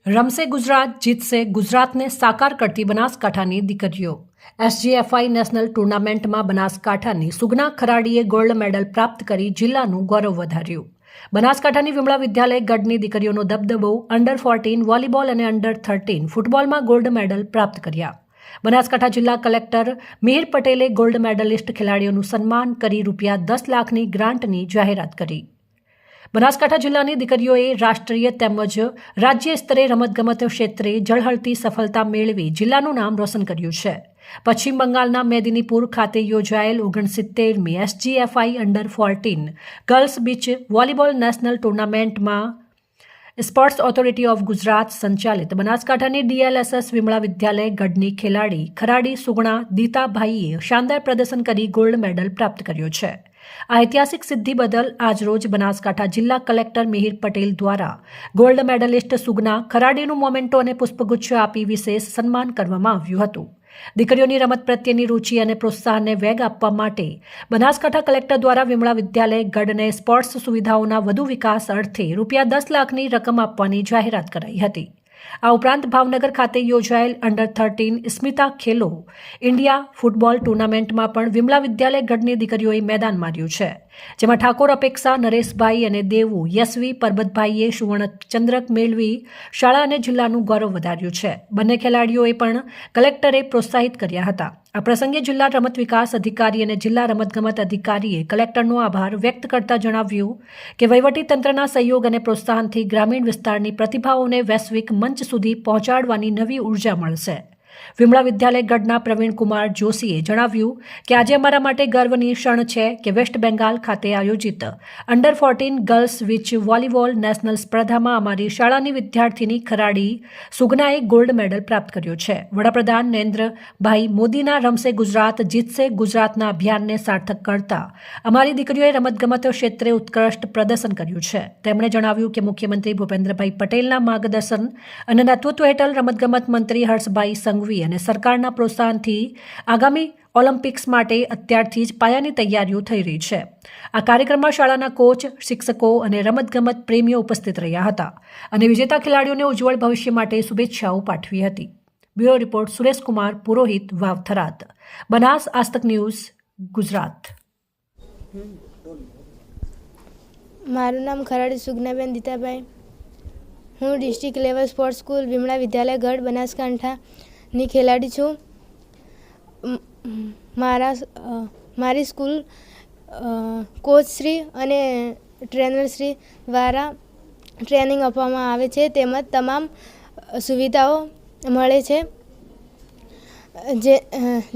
રમશે ગુજરાત, જીતશે ગુજરાતને સાકાર કરતી બનાસકાંઠાની દીકરીઓ. એસજીએફઆઈ નેશનલ ટુર્નામેન્ટમાં બનાસકાંઠાની સુગના ખરાડીએ ગોલ્ડ મેડલ પ્રાપ્ત કરી જિલ્લાનું ગૌરવ વધાર્યું. બનાસકાંઠાની વિમળા વિદ્યાલય ગઢની દીકરીઓનો દબદબો અંડર 14 વોલીબોલ અને અંડર 13 ફૂટબોલમાં ગોલ્ડ મેડલ પ્રાપ્ત કર્યા. બનાસકાંઠા જિલ્લા કલેક્ટર મિહિર પટેલે ગોલ્ડ મેડલિસ્ટ ખેલાડીઓનું સન્માન કરી ₹10 લાખની ગ્રાન્ટની જાહેરાત કરી. બનાસકાંઠા જિલ્લાની દીકરીઓએ રાષ્ટ્રીય તેમજ રાજ્ય સ્તરે રમતગમત ક્ષેત્રે ઝળહળતી સફળતા મેળવી જિલ્લાનું નામ રોશન કર્યું છે. પશ્ચિમ બંગાળના મેદિનીપુર ખાતે યોજાયેલ 69મી SGFI under 14 girls beach volleyball national ટુર્નામેન્ટમાં સ્પોર્ટ્સ ઓથોરિટી ઓફ ગુજરાત સંચાલિત બનાસકાંઠાની ડીએલએસએસ વિમળા વિદ્યાલય ગઢની ખેલાડી ખરાડી સુગણા દીતાભાઈએ શાનદાર પ્રદર્શન કરી ગોલ્ડ મેડલ પ્રાપ્ત કર્યો છે. આ ઐતિહાસિક સિદ્ધિ બદલ આજરોજ બનાસકાંઠા જિલ્લા કલેક્ટર મિહિર પટેલ દ્વારા ગોલ્ડ મેડલિસ્ટ સુગના ખરાડીનું મોમેન્ટો અને પુષ્પગુચ્છ આપી વિશેષ સન્માન કરવામાં આવ્યું હતું. દીકરીઓની રમત પ્રત્યેની રુચિ અને પ્રોત્સાહનને વેગ આપવા માટે બનાસકાંઠા કલેક્ટર દ્વારા વિમળા વિદ્યાલય ગઢને સ્પોર્ટ્સ સુવિધાઓના વધુ વિકાસ અર્થે ₹10 લાખની રકમ આપવાની જાહેરાત કરાઈ હતી. આ ઉપરાંત ભાવનગર ખાતે યોજાયેલ અંડર 13 સ્મિતા ખેલો ઇન્ડિયા ફૂટબોલ ટુર્નામેન્ટમાં પણ વિમળા વિદ્યાલય ગઢની દીકરીઓએ મેદાન માર્યું છે, જેમાં ઠાકોર અપેક્ષા નરેશભાઈ અને દેવુ યશવી પરબતભાઈએ સુવર્ણચંદ્રક મેળવી શાળા અને જિલ્લાનું ગૌરવ વધાર્યું છે. બંને ખેલાડીઓએ પણ કલેક્ટરે પ્રોત્સાહિત કર્યા હતા. આ પ્રસંગે જિલ્લા રમત વિકાસ અધિકારી અને જિલ્લા રમતગમત અધિકારીએ કલેક્ટરનો આભાર વ્યક્ત કરતા જણાવ્યું કે વહીવટીતંત્રના સહયોગ અને પ્રોત્સાહનથી ગ્રામીણ વિસ્તારની પ્રતિભાઓને વૈશ્વિક મંચ સુધી પહોંચાડવાની નવી ઉર્જા મળશે. વિમળા વિદ્યાલય ગઢના પ્રવીણકુમાર જોશીએ જણાવ્યું કે આજે અમારા માટે ગર્વની ક્ષણ છે કે વેસ્ટ બેંગાલ ખાતે આયોજિત under 14 girls beach volleyball national સ્પર્ધામાં અમારી શાળાની વિદ્યાર્થીની ખરાડી સુગનાએ ગોલ્ડ મેડલ પ્રાપ્ત કર્યો છે. વડાપ્રધાન નરેન્દ્રભાઈ મોદીના રમશે ગુજરાત, જીતશે ગુજરાતના અભિયાનને સાર્થક કરતા અમારી દીકરીઓએ રમતગમત ક્ષેત્રે ઉત્કૃષ્ટ પ્રદર્શન કર્યું છે. તેમણે જણાવ્યું કે મુખ્યમંત્રી ભૂપેન્દ્રભાઈ પટેલના માર્ગદર્શન અને નેતૃત્વ હેઠળ રમતગમત મંત્રી હર્ષભાઈ સંઘવી અને સરકારના પ્રોત્સાહનથી આગામી ઓલિમ્પિક્સ માટે અત્યારથી જ પાયાની તૈયારીઓ થઈ રહી છે. આ કાર્યક્રમમાં શાળાના કોચ, શિક્ષકો અને રમતગમત પ્રેમીઓ ઉપસ્થિત રહ્યા હતા અને વિજેતા ખેલાડીઓને ઉજ્જવળ ભવિષ્ય માટે શુભેચ્છાઓ પાઠવી હતી. બ્યુરો રિપોર્ટ સુરેશકુમાર પુરોહિત, વાવ, થરાદ. બનાસ આસ્તક ન્યૂઝ, ગુજરાત. મારું નામ ખરાડી સુગનાબેન દીતાભાઈ. હું district level sports school Vimala વિદ્યાલય ગઢ બનાસકાંઠાની ખેલાડી છું. મારી સ્કૂલ કોચ શ્રી અને ટ્રેનર શ્રી દ્વારા ટ્રેનિંગ આપવામાં આવે છે, તેમજ તમામ સુવિધાઓ મળે છે,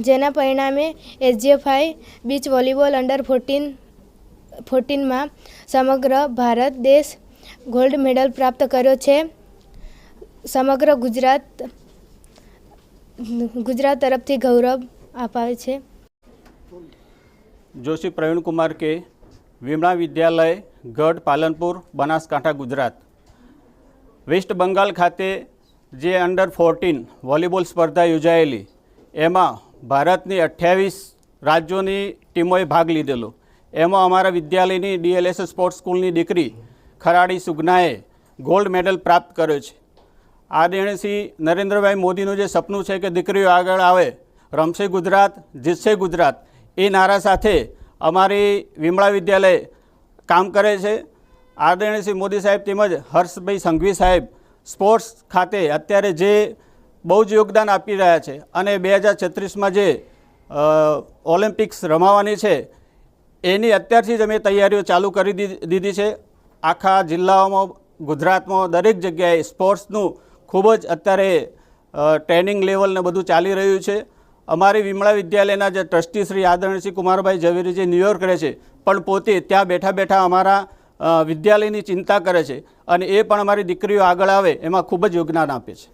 જેના પરિણામે એસજીએફઆઈ બીચ વોલીબોલ અંડર 14માં સમગ્ર ભારત દેશ ગોલ્ડ મેડલ પ્રાપ્ત કર્યો છે. સમગ્ર ગુજરાત તરફથી ગૌરવ અપાવે છે. જોશી પ્રવીણ કુમાર કે, વિમળા વિદ્યાલય ગઢ, પાલનપુર, બનાસકાંઠા, ગુજરાત. વેસ્ટ બંગાળ ખાતે જે અંડર 14 વોલીબોલ સ્પર્ધા યોજાયેલી, એમાં ભારતની 28 રાજ્યોની ટીમોએ ભાગ લીધેલો. એમાં અમારા વિદ્યાલયની ડીએલએસએસ સ્પોર્ટ્સ સ્કૂલની દીકરી ખરાડી સુગનાએ ગોલ્ડ મેડલ પ્રાપ્ત કર્યો છે. આદરણીય શ્રી નરેન્દ્રભાઈ મોદીનું જે સપનું છે કે દીકરીઓ આગળ આવે, રમશે ગુજરાત, જીતશે ગુજરાત, એ નારા સાથે અમારી વિમળા વિદ્યાલય કામ કરે છે. આદરણીય શ્રી મોદી સાહેબ તેમજ હર્ષભાઈ સંઘવી સાહેબ સ્પોર્ટ્સ ખાતે અત્યારે જે બહુ જ યોગદાન આપી રહ્યા છે અને 2036માં જે ઓલિમ્પિક્સ રમાવાની છે એની અત્યારથી જ અમે તૈયારીઓ ચાલુ કરી દીધી છે. આખા જિલ્લાઓમાં, ગુજરાતમાં દરેક જગ્યાએ સ્પોર્ટ્સનું ખૂબ જ અત્યારે ટ્રેનિંગ લેવલ ને બધું ચાલી રહ્યું છે. અમારી વિમળા વિદ્યાલયના જે ટ્રસ્ટી શ્રી આદરણીય શ્રી કુમારભાઈ ઝવેરી જે ન્યૂયોર્ક રહે છે, પણ પોતે ત્યાં બેઠા બેઠા અમારા વિદ્યાલયની ચિંતા કરે છે અને એ પણ અમારી દીકરીઓ આગળ આવે એમાં ખૂબ જ યોગદાન આપે છે.